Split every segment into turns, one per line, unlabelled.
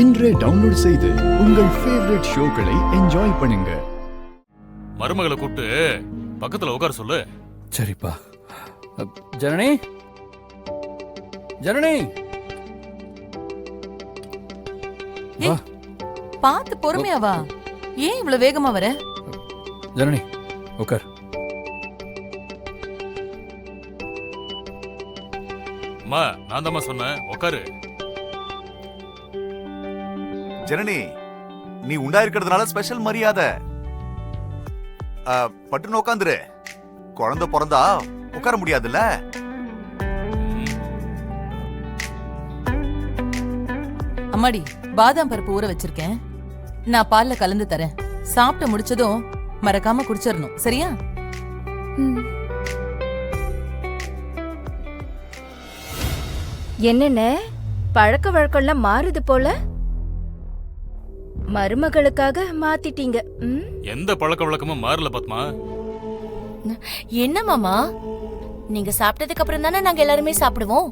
இன்றே டவுன்லோட் செய்து உங்கள் ஃபேவரட் ஷோக்களை என்ஜாய் பண்ணுங்க.
மருமகளை கூப்பிட்டு பக்கத்துல உட்கார சொல்லு.
சரிப்பா. ஜனனி, ஜனனி, வா.
பாத்து பொறுமையா வா. ஏன் இவ்வளவு வேகமா வர?
ஜனனி உட்கார்.
அம்மா, நான் தாம்மா சொன்னேன், உட்காரு.
ஜனனி, நீ உண்டா இருக்கிறதுனால ஸ்பெஷல் மரியாதை. பட்டுன்னு உட்காந்துரு. குழந்தை பிறந்தா உட்கார முடியாதுல்ல.
அம்மாடி, பாதாம் பருப்பு ஊற வச்சிருக்கேன். நான் பால்ல கலந்து தரேன். சாப்பிட்டு முடிச்சதும் மறக்காம குடிச்சிடணும், சரியா?
என்னென்ன பழக்க வழக்கம்லாம் மாறுது போல. மருமகளுக்காக மாத்திட்டீங்க.
எந்த பழக்க வழக்கமும் மாறல பத்மா.
என்ன மாமா, நீங்க சாப்பிட்டதுக்கு அப்புறம் தானே நாங்க எல்லாருமே சாப்பிடுவோம்.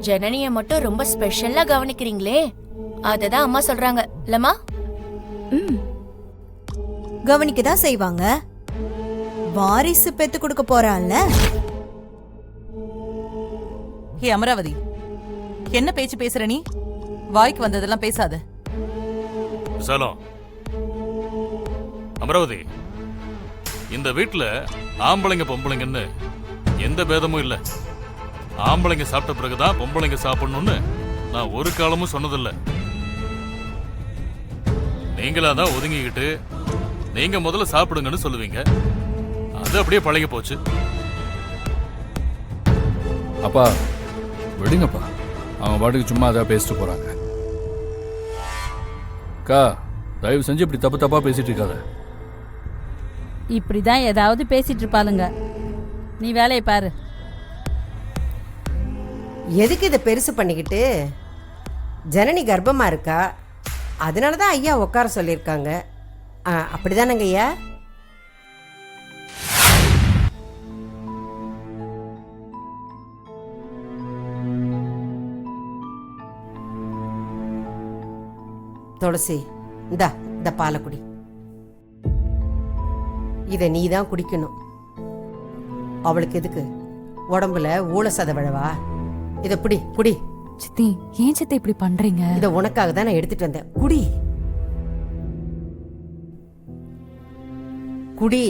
ஜனனிய மட்டும் ரொம்ப ஸ்பெஷலா கவனிக்கிறீங்களே, அததான் அம்மா சொல்றாங்க இல்லம்மா?
கவனிக்கதான் செய்வாங்க. வாரிசு பெத்து கொடுக்க போறான்ல.
ஹே அமராவதி, என்ன பேச்சு பேசுற நீ? வாய்க்கு வந்ததெல்லாம் பேசாத.
விசாலம், அமராவதி, இந்த வீட்டுல ஆம்பளைங்க பொம்பளைங்கன்னு எந்த பேதமும் இல்ல. ஆம்பளைங்க சாப்பிட்ட பிறகுதான் பொம்பளைங்க சாப்பிடணும்னு நான் ஒரு காலமும் சொன்னதில்லை. நீங்களா தான் ஒதுங்கிக்கிட்டு நீங்க முதல்ல சாப்பிடுங்கன்னு சொல்லுவீங்க. அது அப்படியே பழகி போச்சு.
அப்பா விடுங்கப்பா, அவங்க பாட்டுக்கு சும்மா அதான் பேசிட்டு போறாங்க. அக்கா, தயவு செஞ்சு இப்படி தப்பு தப்பா பேசிட்டு இருக்காத.
இப்படிதான் ஏதாவது பேசிட்டு இருப்பாளுங்க. நீ வேலையை பாரு.
எதுக்கு இதை பெருசு பண்ணிக்கிட்டு? ஜனனி கர்ப்பமா இருக்கா, அதனாலதான் ஐயா உட்கார சொல்லியிருக்காங்க. அப்படிதானங்க ஐயா? துளசி, இந்த பாலை குடி. இதை நீ தான் குடிக்கணும். அவளுக்கு எதுக்கு உடம்புல ஊழ சத விழவா? இத புடி, குடி.
சித்தி, ஏன் சித்தி இப்படி பண்றீங்க?
இத உனக்காக தான் நான் எடுத்துட்டு வந்தேன். குடி குடி.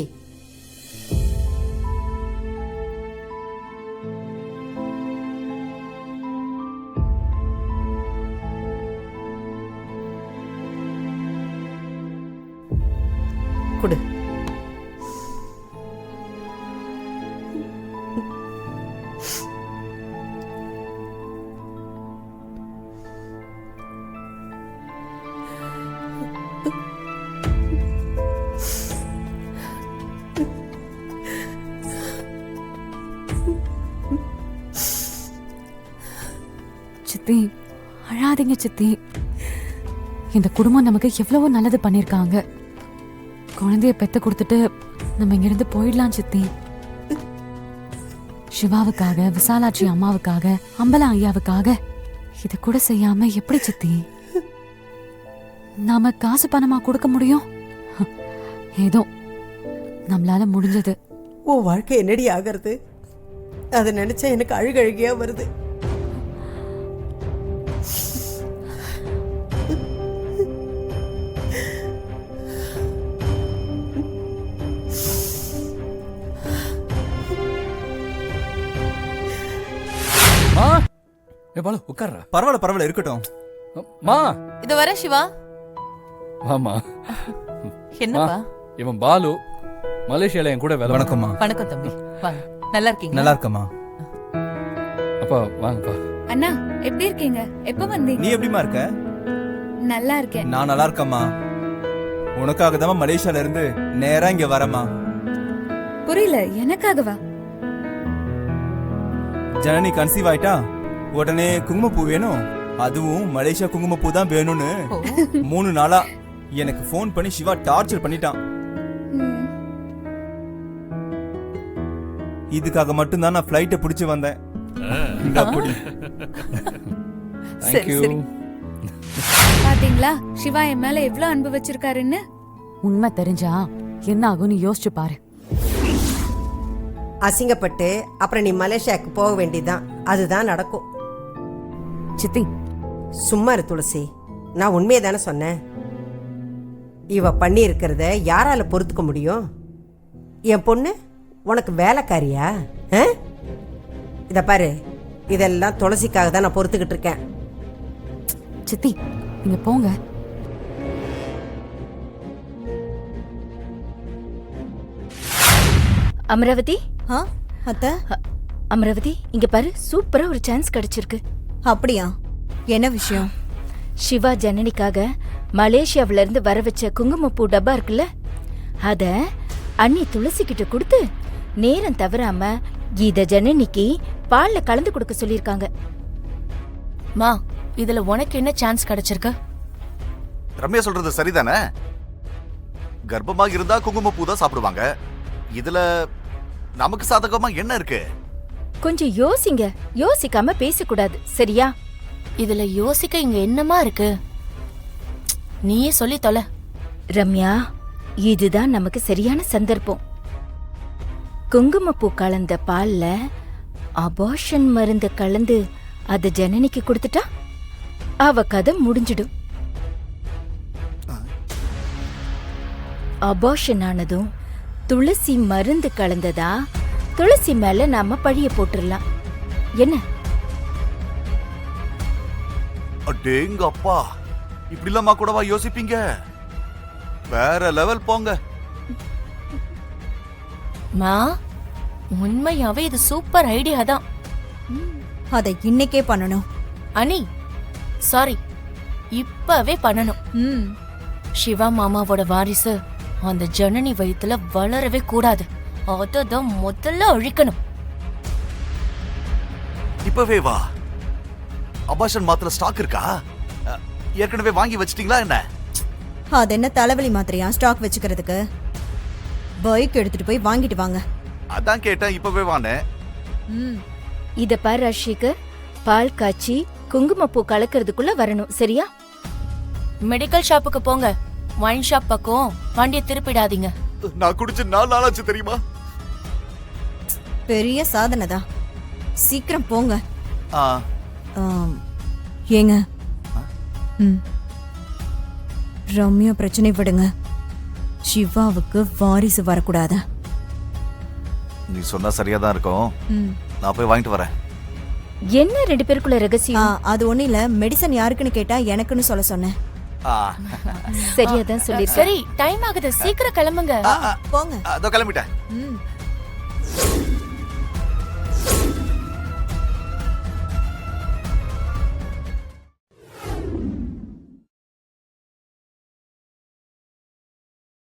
குடு.
சித்தி, அழாதீங்க சித்தி. இந்த குடும்பம் நமக்கு எவ்வளவோ நல்லது பண்ணிருக்காங்க. குழந்தைய பெத்த கொடுத்துட்டு நம்ம இங்கிருந்து போயிடலாம் சித்தி. சிவாவுக்காக, விசாலாட்சி அம்மாவுக்காக, அம்பலா ஐயாவுக்காக இத கூட செய்யாம எப்படி சித்தி? நாம காசு பணமா கொடுக்க முடியும்? ஏதோ நம்மளால முடிஞ்சது.
உன் வாழ்க்கை என்னடி ஆகிறது? அதை நினைச்சா எனக்கு அழுகழுகியா வருது.
உட்கார்றா.
பரவாயில்ல இருக்கட்டும்.
மா,
இது வர சிவா.
வாமா.
என்னப்பா?
இவன் பாலு, மலேசியால என் கூட வேலை.
வணக்கம்மா.
வணக்கம் தம்பி, வாங்க. நல்லா இருக்கீங்க?
நல்லா இருக்கம்மா.
அப்பா வாங்கப்பா.
அண்ணா, எப்படி இருக்கீங்க? எப்ப வந்தீங்க?
நீ எப்படிமா இருக்க?
நல்லா இருக்கேன்.
நான் நல்லா இருக்கம்மா. உனக்காக தான் மலேசியால இருந்து நேரா இங்க வரமா.
புரியல, எனக்காகவா?
ஜனனி கன்சீவ் ஆயிட்டா, உடனே குங்குமப்பூ வேணும், அதுவும் மலேசியா குங்குமப்பூ தான் வேணும்னு 3 நாளா எனக்கு போன் பண்ணி சிவா டார்ச்சர் பண்ணிட்டான். இதுக்காக மட்டும்தான் நான் ஃப்ளைட்டை பிடிச்சு வந்தேன்.
சரி சரி பாத்தீங்களா சிவா என் மேல எவ்வளவு அன்பு வச்சிருக்காருன்னு.
உண்மை தெரிஞ்சா என்ன ஆகும்னு யோசிச்சு பாரு.
அசிங்கப்பட்டு அப்புறம் நீ மலேசியாவுக்கு போக வேண்டியதுதான். அதுதான் நடக்கும்.
சித்தி,
சும்மா இரு துளசி, நான் உண்மையை தானே சொன்னேன். இவ பண்ணி இருக்கிறத யாரால பொறுத்துக்க முடியும்? என் பொண்ணு உனக்கு வேலைக்காரியா? இத பாரு, இதெல்லாம் துளசிக்காக தான் நான் பொறுத்துக்கிட்டு இருக்கேன்.
சித்தி நீங்க போங்க.
அமராவதி,
அத்தை,
அமராவதி இங்க பாரு, சூப்பரா ஒரு சான்ஸ் கிடைச்சிருக்கு.
அப்படியா? என்ன விஷயம்?
சிவா ஜனனிக்காக மலேசியாவில இருந்து வர வச்ச குங்குமப்பூ டப்பா இருக்குல்ல, அத அண்ணி துளசி கிட்ட கொடுத்து நேரம் தவறாம இத ஜனனிக்கு பால்ல கலந்து கொடுக்க சொல்லிருக்காங்க.
மா, இதுல உனக்கு என்ன சான்ஸ் கிடைச்சிருக்கு?
ரம்யா சொல்றது சரிதானே? கர்ப்பமாக இருந்தா குங்குமப்பூ தான் சாப்பிடுவாங்க. இதுல நமக்கு சாதகமா என்ன இருக்கு?
கொஞ்சம் யோசிங்க, யோசிக்காம பேசக்கூடாது சரியா?
இதுல யோசிக்க இங்க என்னமா இருக்கு? நீயே சொல்லி தொலை.
ரம்யா, இதுதான் நமக்கு சரியான சந்தர்ப்பம். குங்குமப்பூ கலந்த பால்ல அபார்ஷன் மருந்து கலந்து அத ஜனனிக்கு கொடுத்துட்டா அவ கதை முடிஞ்சிடும். அபார்ஷன் ஆனதும் துளசி மருந்து கலந்ததா துளசி மேல நாம பழிய போட்டுடலாம். என்ன?
அடேங்க அப்பா, இப்படி இல்லாம கூடவா யோசிப்பீங்க? வேற லெவல் போங்க.
மா, உண்மையாவே இது சூப்பர் ஐடியா தான்.
அதை இன்னைக்கே பண்ணணும்.
அனி, சாரி, இப்பவே பண்ணணும். சிவா மாமாவோட வாரிசு அந்த ஜனனி வயித்துல வளரவே கூடாது. அததான் முதல்ல அழிக்கணும்.
இப்பவே வா. அபார்ஷன் மாத்திரை ஸ்டாக் இருக்கா? ஏற்கனவே வாங்கி வச்சிட்டீங்களா என்ன?
அது என்ன தலைவலி மாத்திரையா ஸ்டாக் வச்சுக்கிறதுக்கு? பைக் எடுத்துட்டு போய் வாங்கிட்டு வாங்க.
அதான் கேட்டேன், இப்பவே வானே.
இத பாரு ராஜசேகர், பால் காய்ச்சி குங்குமப்பூ கலக்கிறதுக்குள்ள வரணும் சரியா?
மெடிக்கல் ஷாப்புக்கு போங்க. ஒயின் ஷாப் பக்கம் வண்டியை திருப்பிடாதீங்க.
நான் குடிச்சு 4 நாளாச்சு தெரியுமா?
பெரிய சாதனை தான். சீக்கிரம் போங்க.
ஆ,
ஏங்க, ரம்யா பிரச்சனை விடுங்க. சிவாவுக்கு வாரிசு வரக்கூடாதா?
நீ சொன்னா சரியா தான் இருக்கும். நான் போய் வாங்கிட்டு வரேன்.
என்ன 2 பேருக்குள்ள ரகசியம்?
அது ஒண்ணு இல்ல, மெடிசன் யாருக்குன்னு கேட்டா எனக்குன்னு சொல்ல சொன்னேன்.
சரியாதான் சொல்லி.
சரி, டைம் ஆகுது, சீக்கிரம் கிளம்புங்க.
போங்க.
அதோ கிளம்பிட்டேன்.